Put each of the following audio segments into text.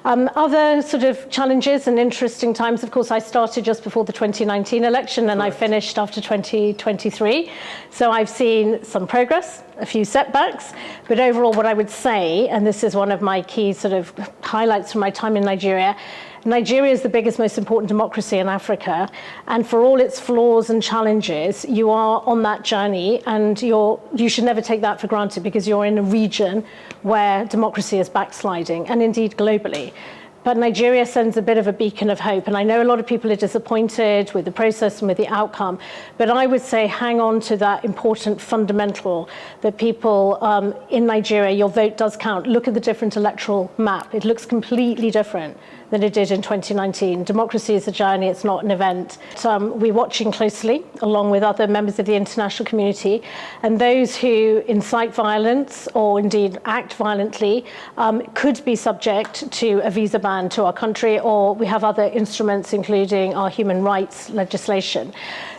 Other sort of challenges and interesting times, of course, I started just before the 2019 election and I finished after 2023. So I've seen some progress, a few setbacks, but overall what I would say, and this is one of my key sort of highlights from my time in Nigeria, Nigeria is the biggest, most important democracy in Africa, and for all its flaws and challenges, you are on that journey, and you should never take that for granted because you're in a region where democracy is backsliding, and indeed globally. But Nigeria sends a bit of a beacon of hope, and I know a lot of people are disappointed with the process and with the outcome, but I would say hang on to that important fundamental that people in Nigeria, your vote does count. Look at the different electoral map. It looks completely different than it did in 2019. Democracy is a journey, it's not an event. We're watching closely, along with other members of the international community, and those who incite violence or indeed act violently could be subject to a visa ban to our country, or we have other instruments, including our human rights legislation.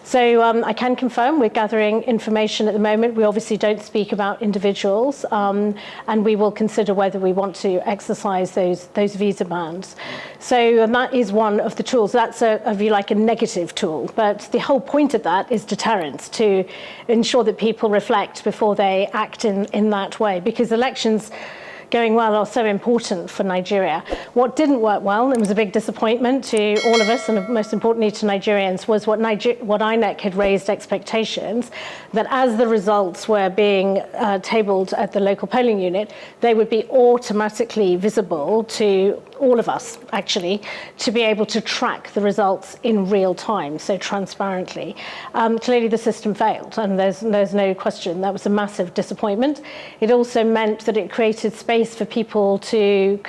So I can confirm we're gathering information at the moment. We obviously don't speak about individuals, and we will consider whether we want to exercise those visa bans. So that is one of the tools. That's, if you like, a negative tool. But the whole point of that is deterrence, to ensure that people reflect before they act in that way, because elections going well are so important for Nigeria. What didn't work well, and it was a big disappointment to all of us, and most importantly to Nigerians, was what INEC had raised expectations, that as the results were being tabled at the local polling unit, they would be automatically visible to all of us, actually, to be able to track the results in real time, so transparently. Clearly the system failed, and there's no question. That was a massive disappointment. It also meant that it created space for people to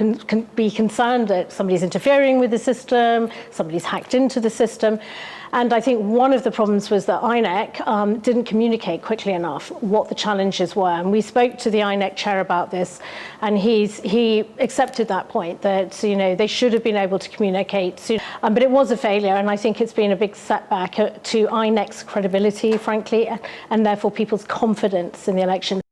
be concerned that somebody's interfering with the system, somebody's hacked into the system. And I think one of the problems was that INEC didn't communicate quickly enough what the challenges were. And we spoke to the INEC chair about this, and he accepted that point, that they should have been able to communicate soon. But it was a failure, and I think it's been a big setback to INEC's credibility, frankly, and therefore people's confidence in the election.